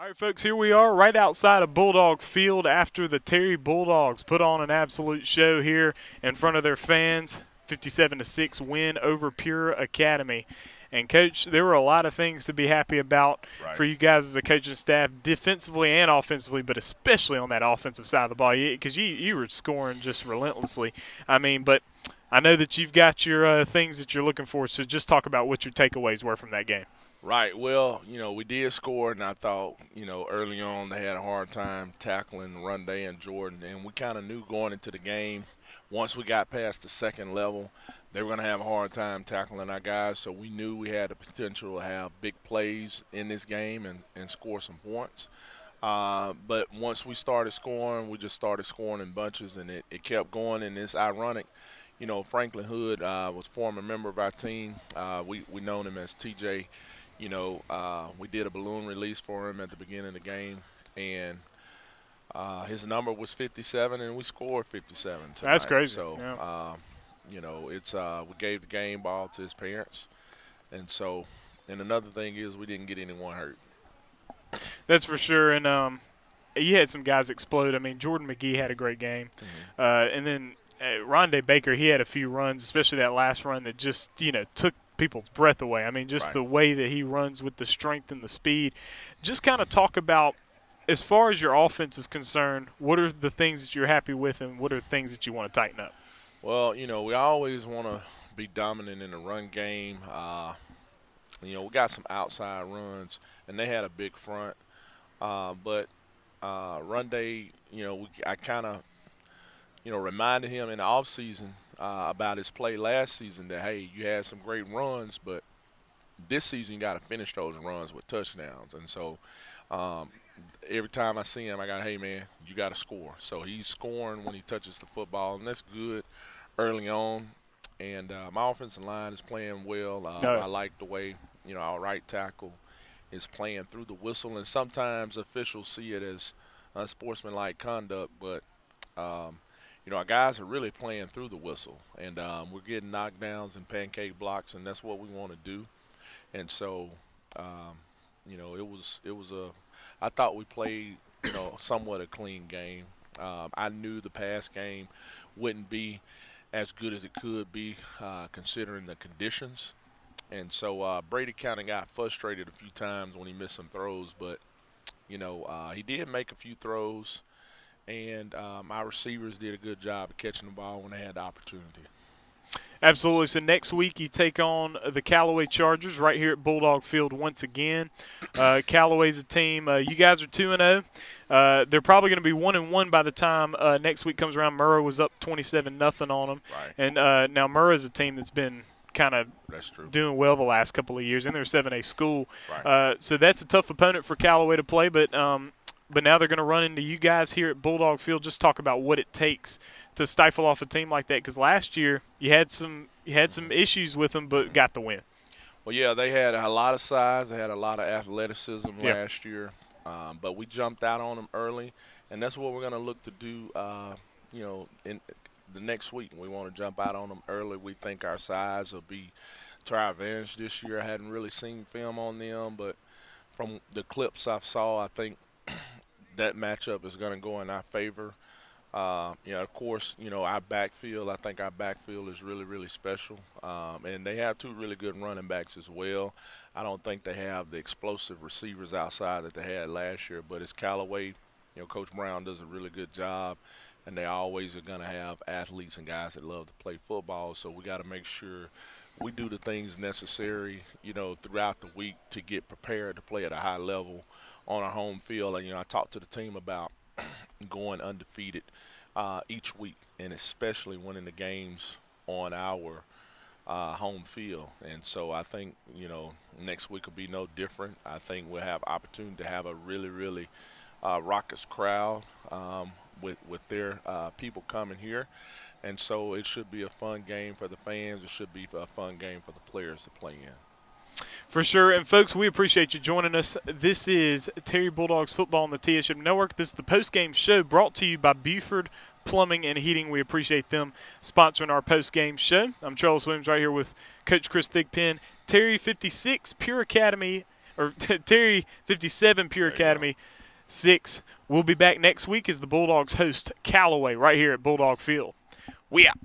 All right, folks, here we are right outside of Bulldog Field after the Terry Bulldogs put on an absolute show here in front of their fans. 57-6 win over Pure Academy. And, Coach, there were a lot of things to be happy about for you guys as a coaching staff, defensively and offensively, but especially on that offensive side of the ball, because you were scoring just relentlessly. I mean, but I know that you've got your things that you're looking for, so just talk about what your takeaways were from that game. Right. Well, we did score, and I thought, early on they had a hard time tackling Runday and Jordan, and we kind of knew going into the game, once we got past the second level, they were going to have a hard time tackling our guys, so we knew we had the potential to have big plays in this game and score some points. But once we started scoring, we just started scoring in bunches, and it kept going, and it's ironic. Franklin Hood was a former member of our team. We known him as TJ. We did a balloon release for him at the beginning of the game, and his number was 57, and we scored 57 tonight. That's crazy. So, yeah. We gave the game ball to his parents, and another thing is we didn't get anyone hurt. That's for sure, and you had some guys explode. I mean, Jordan McGee had a great game, and then Rondé Baker, he had a few runs, especially that last run that just, took people's breath away. I mean, just the way that he runs with the strength and the speed. Just kind of talk about, as far as your offense is concerned, what are the things that you're happy with and what are the things that you want to tighten up? Well, we always want to be dominant in the run game. We got some outside runs, and they had a big front. But Rondé, I kind of, reminded him in the offseason about his play last season that, hey, you had some great runs, but this season you got to finish those runs with touchdowns. And so every time I see him, I got, hey, man, you got to score. So he's scoring when he touches the football, and that's good early on. And my offensive line is playing well. I like the way, our right tackle is playing through the whistle. And sometimes officials see it as unsportsmanlike conduct, but our guys are really playing through the whistle, and we're getting knockdowns and pancake blocks, and that's what we want to do. And so, I thought we played, somewhat a clean game. I knew the pass game wouldn't be as good as it could be considering the conditions. And so Brady kind of got frustrated a few times when he missed some throws, but, he did make a few throws. And our receivers did a good job of catching the ball when they had the opportunity. Absolutely. So next week you take on the Callaway Chargers right here at Bulldog Field once again. Callaway's a team. You guys are 2-0. They're probably going to be 1-1 by the time next week comes around. Murrah was up 27-0 on them. Right. And now Murrah's a team that's been kind of doing well the last couple of years, and they're a 7A school. Right. So that's a tough opponent for Callaway to play, but now they're going to run into you guys here at Bulldog Field. Just talk about what it takes to stifle off a team like that, because last year you had some issues with them, but got the win. Well, yeah, they had a lot of size. They had a lot of athleticism last year, but we jumped out on them early, and that's what we're going to look to do. In the next week, we want to jump out on them early. We think our size will be to our advantage this year. I hadn't really seen film on them, but from the clips I saw, I think that matchup is going to go in our favor. Of course, our backfield, I think our backfield is really, really special. And they have two really good running backs as well. I don't think they have the explosive receivers outside that they had last year, but it's Callaway. Coach Brown does a really good job, and they always are going to have athletes and guys that love to play football. So we got to make sure we do the things necessary, throughout the week to get prepared to play at a high level on our home field. And, I talked to the team about going undefeated each week, and especially winning the games on our home field. And so I think, next week will be no different. I think we'll have opportunity to have a really, really raucous crowd with their people coming here. And so it should be a fun game for the fans. It should be a fun game for the players to play in. For sure. And, folks, we appreciate you joining us. This is Terry Bulldogs Football on the TSM Network. This is the post-game show brought to you by Buford Plumbing and Heating. We appreciate them sponsoring our post-game show. I'm Trellis Williams right here with Coach Chris Thigpen. Terry 56, Pure Academy or Terry 57 Pure Academy 6. We'll be back next week as the Bulldogs host Callaway right here at Bulldog Field. We out.